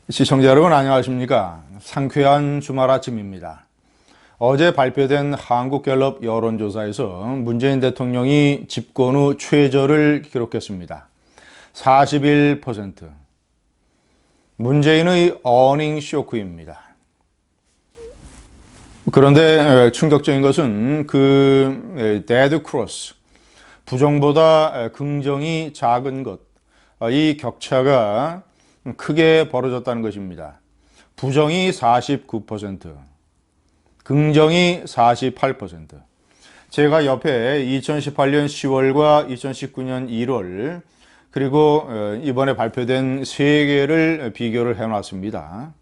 시청자 여러분 안녕하십니까? 상쾌한 주말 아침입니다. 어제 발표된 한국갤럽 여론조사에서 문재인 대통령이 집권 후 최저를 기록했습니다. 41%. 문재인의 어닝 쇼크입니다. 그런데 충격적인 것은 데드 크로스, 부정보다 긍정이 작은 것, 이 격차가 크게 벌어졌다는 것입니다. 부정이 49%, 긍정이 48%. 제가 옆에 2018년 10월과 2019년 1월 그리고 이번에 발표된 세 개를 비교를 해놨습니다.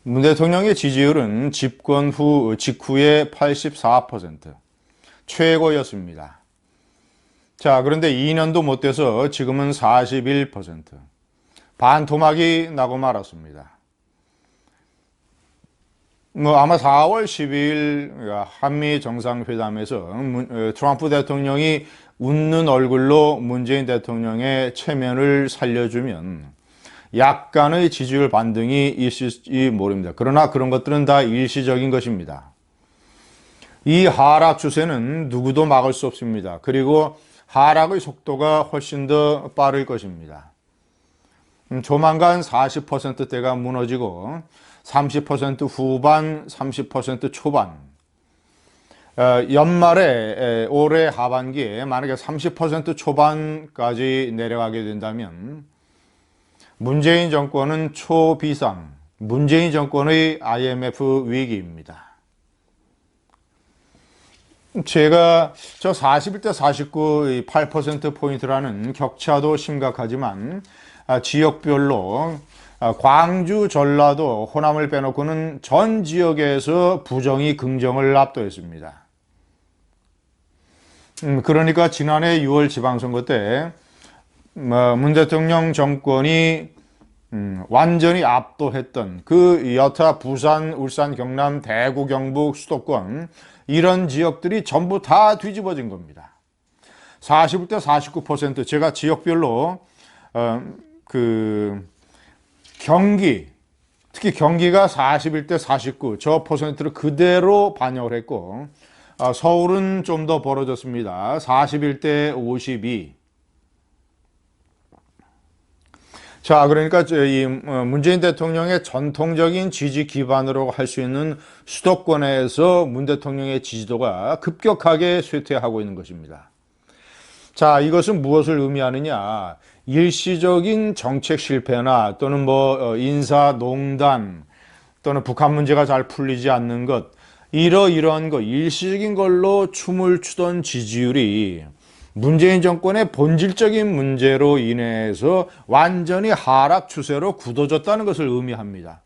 문 대통령의 지지율은 집권 후 직후에 84%, 최고였습니다. 자, 그런데 2년도 못 돼서 지금은 41%. 반토막이 나고 말았습니다. 아마 4월 12일 한미 정상회담에서 트럼프 대통령이 웃는 얼굴로 문재인 대통령의 체면을 살려주면 약간의 지지율 반등이 있을지 모릅니다. 그러나 그런 것들은 다 일시적인 것입니다. 이 하락 추세는 누구도 막을 수 없습니다. 그리고 하락의 속도가 훨씬 더 빠를 것입니다. 조만간 40%대가 무너지고 30% 후반, 30% 초반, 연말에 올해 하반기에 만약에 30% 초반까지 내려가게 된다면 문재인 정권은 초비상, 문재인 정권의 IMF 위기입니다. 제가 저 41대 49, 8%포인트라는 격차도 심각하지만 지역별로 광주, 전라도, 호남을 빼놓고는 전 지역에서 부정이 긍정을 압도했습니다. 그러니까 지난해 6월 지방선거 때 문 대통령 정권이 완전히 압도했던 그 여타 부산, 울산, 경남, 대구, 경북, 수도권 이런 지역들이 전부 다 뒤집어진 겁니다. 41대 49%, 제가 지역별로 경기, 특히 경기가 41대 49, 저 퍼센트를 그대로 반영을 했고, 서울은 좀 더 벌어졌습니다. 41대 52. 자, 그러니까 이 문재인 대통령의 전통적인 지지 기반으로 할 수 있는 수도권에서 문 대통령의 지지도가 급격하게 쇠퇴하고 있는 것입니다. 자, 이것은 무엇을 의미하느냐? 일시적인 정책 실패나 또는 인사 농단 또는 북한 문제가 잘 풀리지 않는 것, 이러이러한 것, 일시적인 걸로 춤을 추던 지지율이 문재인 정권의 본질적인 문제로 인해서 완전히 하락 추세로 굳어졌다는 것을 의미합니다.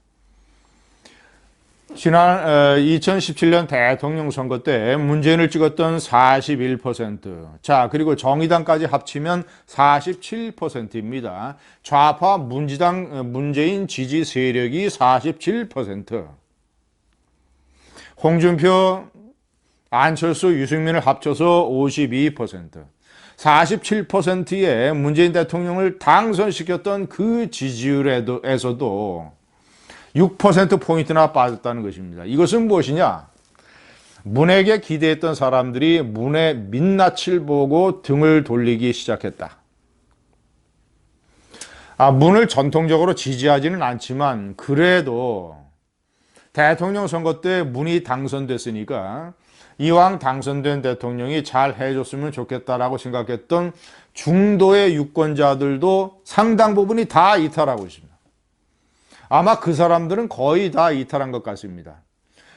지난 2017년 대통령 선거 때 문재인을 찍었던 41%, 자, 그리고 정의당까지 합치면 47%입니다. 좌파 문지당 문재인 지지 세력이 47%, 홍준표, 안철수, 유승민을 합쳐서 52%, 47%의 문재인 대통령을 당선시켰던 그 지지율에서도 6%포인트나 빠졌다는 것입니다. 이것은 무엇이냐? 문에게 기대했던 사람들이 문의 민낯을 보고 등을 돌리기 시작했다. 문을 전통적으로 지지하지는 않지만 그래도 대통령 선거 때 문이 당선됐으니까 이왕 당선된 대통령이 잘 해줬으면 좋겠다라고 생각했던 중도의 유권자들도 상당 부분이 다 이탈하고 있습니다. 아마 그 사람들은 거의 다 이탈한 것 같습니다.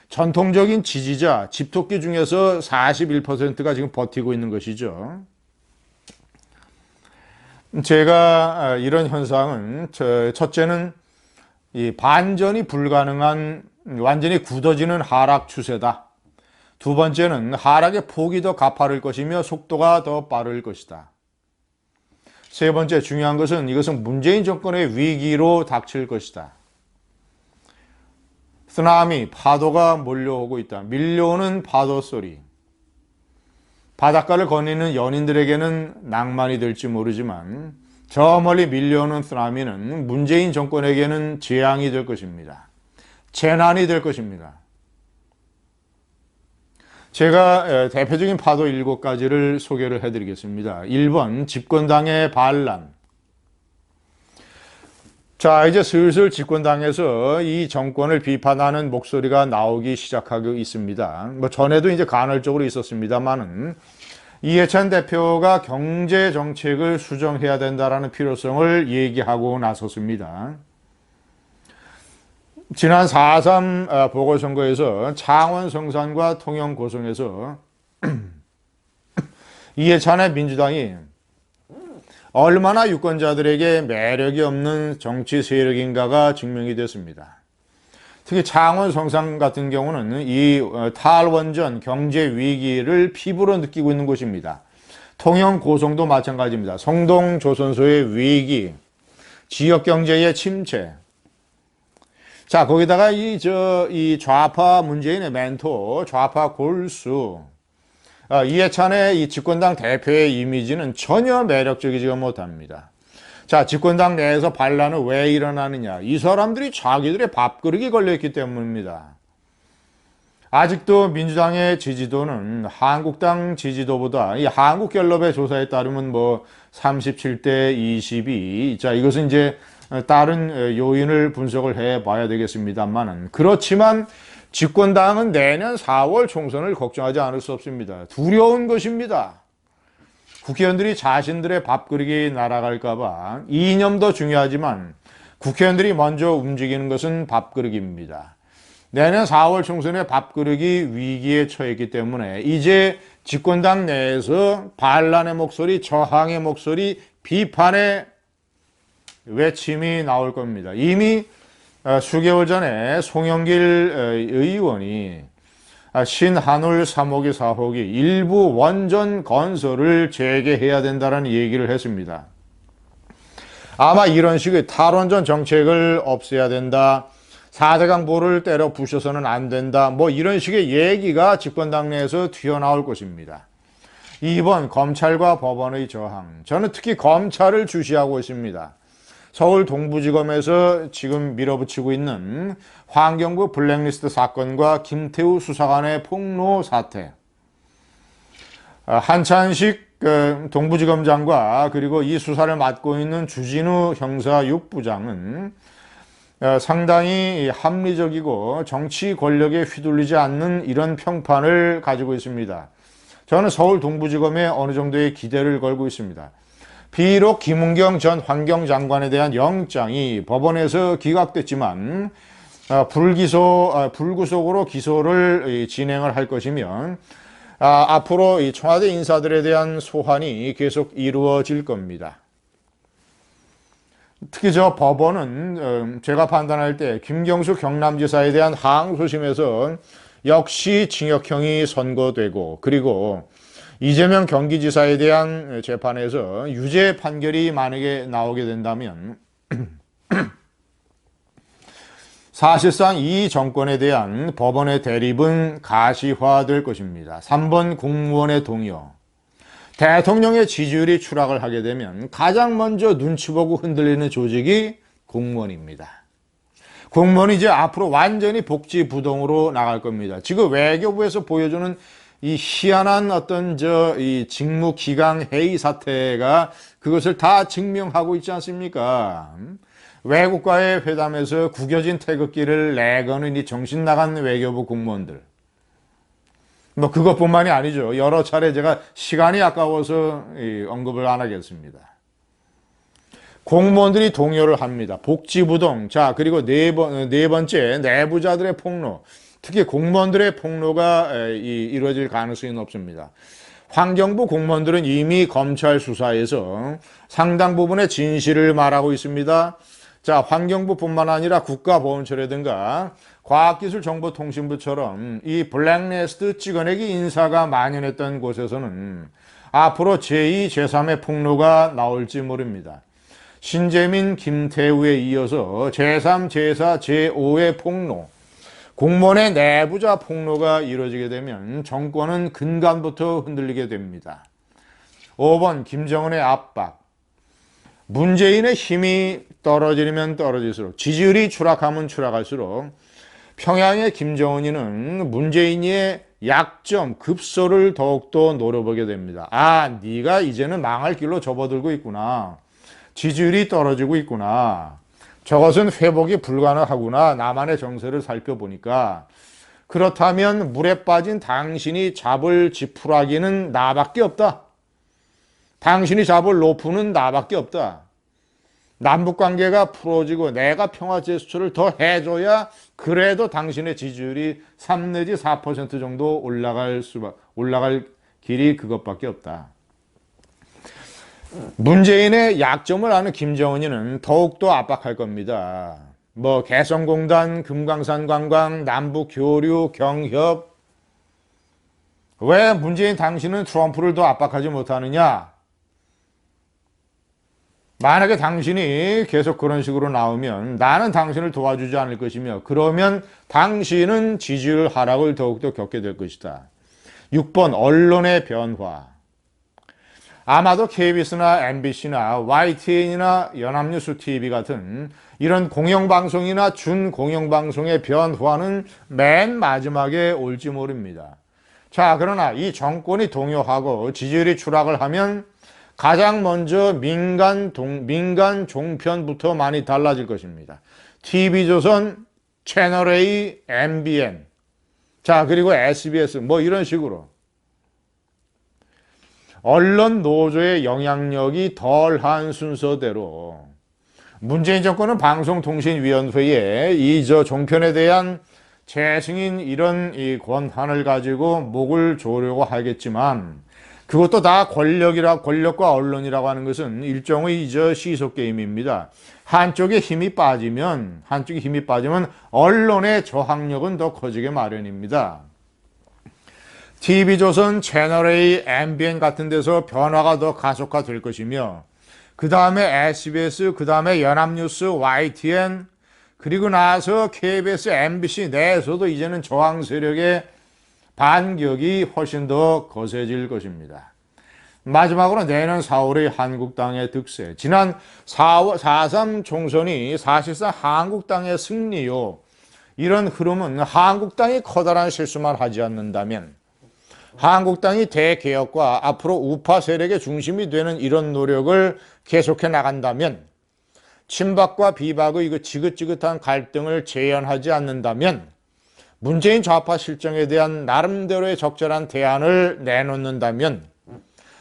전통적인 지지자, 집토끼 중에서 41%가 지금 버티고 있는 것이죠. 제가 이런 현상은 첫째는 이 반전이 불가능한 완전히 굳어지는 하락 추세다. 두 번째는 하락의 폭이 더 가파를 것이며 속도가 더 빠를 것이다. 세 번째 중요한 것은 이것은 문재인 정권의 위기로 닥칠 것이다. 쓰나미, 파도가 몰려오고 있다. 밀려오는 파도 소리. 바닷가를 거니는 연인들에게는 낭만이 될지 모르지만 저 멀리 밀려오는 쓰나미는 문재인 정권에게는 재앙이 될 것입니다. 재난이 될 것입니다. 제가 대표적인 파도 7가지를 소개를 해드리겠습니다. 1번, 집권당의 반란. 자, 이제 슬슬 집권당에서 이 정권을 비판하는 목소리가 나오기 시작하고 있습니다. 뭐 전에도 이제 간헐적으로 있었습니다만은 이해찬 대표가 경제 정책을 수정해야 된다라는 필요성을 얘기하고 나섰습니다. 지난 4.3 보궐선거에서 창원 성산과 통영 고성에서 이해찬의 민주당이 얼마나 유권자들에게 매력이 없는 정치 세력인가가 증명이 됐습니다. 특히 창원 성산 같은 경우는 이 탈원전 경제 위기를 피부로 느끼고 있는 곳입니다. 통영 고성도 마찬가지입니다. 성동 조선소의 위기, 지역 경제의 침체. 자, 거기다가 이 좌파 문재인의 멘토, 좌파 골수, 이해찬의 이 집권당 대표의 이미지는 전혀 매력적이지가 못합니다. 자, 집권당 내에서 반란은 왜 일어나느냐? 이 사람들이 자기들의 밥그릇이 걸려있기 때문입니다. 아직도 민주당의 지지도는 한국당 지지도보다 이 한국갤럽의 조사에 따르면 뭐 37대 22. 자, 이것은 이제 다른 요인을 분석을 해 봐야 되겠습니다만은 그렇지만 집권당은 내년 4월 총선을 걱정하지 않을 수 없습니다. 두려운 것입니다. 국회의원들이 자신들의 밥그릇이 날아갈까봐 이념도 중요하지만 국회의원들이 먼저 움직이는 것은 밥그릇입니다. 내년 4월 총선의 밥그릇이 위기에 처했기 때문에 이제 집권당 내에서 반란의 목소리, 저항의 목소리, 비판의 외침이 나올 겁니다. 이미 수개월 전에 송영길 의원이 신한울 3호기 4호기 일부 원전 건설을 재개해야 된다는 얘기를 했습니다. 아마 이런 식의 탈원전 정책을 없애야 된다. 4대강 보를 때려 부셔서는 안 된다. 뭐 이런 식의 얘기가 집권당 내에서 튀어나올 것입니다. 2번, 검찰과 법원의 저항. 저는 특히 검찰을 주시하고 있습니다. 서울 동부지검에서 지금 밀어붙이고 있는 환경부 블랙리스트 사건과 김태우 수사관의 폭로 사태. 한찬식 동부지검장과 그리고 이 수사를 맡고 있는 주진우 형사 6부장은 상당히 합리적이고 정치 권력에 휘둘리지 않는 이런 평판을 가지고 있습니다. 저는 서울 동부지검에 어느 정도의 기대를 걸고 있습니다. 비록 김은경 전 환경장관에 대한 영장이 법원에서 기각됐지만 불구속으로 기소를 진행을 할 것이면 앞으로 이 청와대 인사들에 대한 소환이 계속 이루어질 겁니다. 특히 저 법원은 제가 판단할 때 김경수 경남지사에 대한 항소심에서 역시 징역형이 선고되고 그리고 이재명 경기지사에 대한 재판에서 유죄 판결이 만약에 나오게 된다면 사실상 이 정권에 대한 법원의 대립은 가시화될 것입니다. 3번 공무원의 동요. 대통령의 지지율이 추락을 하게 되면 가장 먼저 눈치 보고 흔들리는 조직이 공무원입니다. 공무원이 이제 앞으로 완전히 복지부동으로 나갈 겁니다. 지금 외교부에서 보여주는 이 희한한 어떤 이 직무기강 회의 사태가 그것을 다 증명하고 있지 않습니까? 외국과의 회담에서 구겨진 태극기를 내거는 이 정신 나간 외교부 공무원들. 뭐 그것뿐만이 아니죠. 여러 차례 제가 시간이 아까워서 언급을 안 하겠습니다. 공무원들이 동요를 합니다. 복지부동. 자, 그리고 네 번째 내부자들의 폭로. 특히 공무원들의 폭로가 이루어질 가능성이 높습니다. 환경부 공무원들은 이미 검찰 수사에서 상당 부분의 진실을 말하고 있습니다. 자, 환경부뿐만 아니라 국가보훈처라든가 과학기술정보통신부처럼 이 블랙리스트 찍어내기 인사가 만연했던 곳에서는 앞으로 제2, 제3의 폭로가 나올지 모릅니다. 신재민, 김태우에 이어서 제3, 제4, 제5의 폭로, 공무원의 내부자 폭로가 이루어지게 되면 정권은 근간부터 흔들리게 됩니다. 5번 김정은의 압박. 문재인의 힘이 떨어지면 떨어질수록, 지지율이 추락하면 추락할수록 평양의 김정은이는 문재인의 약점, 급소를 더욱더 노려보게 됩니다. 아, 네가 이제는 망할 길로 접어들고 있구나. 지지율이 떨어지고 있구나. 저것은 회복이 불가능하구나. 나만의 정세를 살펴보니까. 그렇다면 물에 빠진 당신이 잡을 지푸라기는 나밖에 없다. 당신이 잡을 로프는 나밖에 없다. 남북관계가 풀어지고 내가 평화 제스처를 더 해줘야 그래도 당신의 지지율이 3 내지 4% 정도 올라갈 길이 그것밖에 없다. 문재인의 약점을 아는 김정은이는 더욱더 압박할 겁니다. 뭐 개성공단, 금강산 관광, 남북 교류, 경협. 왜 문재인 당신은 트럼프를 더 압박하지 못하느냐? 만약에 당신이 계속 그런 식으로 나오면 나는 당신을 도와주지 않을 것이며, 그러면 당신은 지지율 하락을 더욱더 겪게 될 것이다. 6번 언론의 변화. 아마도 KBS나 MBC나 YTN이나 연합뉴스 TV 같은 이런 공영방송이나 준공영방송의 변화는 맨 마지막에 올지 모릅니다. 자, 그러나 이 정권이 동요하고 지지율이 추락을 하면 가장 먼저 민간 종편부터 많이 달라질 것입니다. TV조선, 채널A, MBN, 자, 그리고 SBS, 뭐 이런 식으로 언론 노조의 영향력이 덜한 순서대로 문재인 정권은 방송통신위원회에 이 종편에 대한 재승인 이런 이 권한을 가지고 목을 조르려고 하겠지만, 그것도 다 권력과 언론이라고 하는 것은 일종의 시속 게임입니다. 한쪽에 힘이 빠지면 언론의 저항력은 더 커지게 마련입니다. TV조선, 채널A, MBN 같은 데서 변화가 더 가속화될 것이며, 그 다음에 SBS, 그 다음에 연합뉴스, YTN, 그리고 나서 KBS, MBC 내에서도 이제는 저항 세력의 반격이 훨씬 더 거세질 것입니다. 마지막으로 내년 4월의 한국당의 득세. 지난 4.3 총선이 사실상 한국당의 승리요. 이런 흐름은 한국당이 커다란 실수만 하지 않는다면, 한국당이 대개혁과 앞으로 우파 세력의 중심이 되는 이런 노력을 계속해 나간다면, 친박과 비박의 그 지긋지긋한 갈등을 재현하지 않는다면, 문재인 좌파 실정에 대한 나름대로의 적절한 대안을 내놓는다면,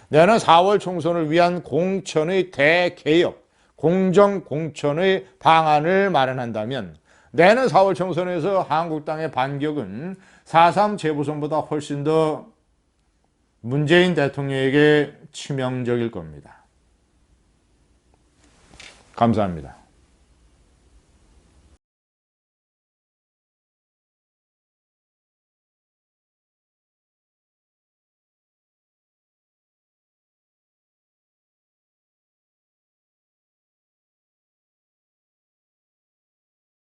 내년 4월 총선을 위한 공천의 대개혁, 공정공천의 방안을 마련한다면, 내년 4월 총선에서 한국당의 반격은 4.3 재보선보다 훨씬 더 문재인 대통령에게 치명적일 겁니다. 감사합니다.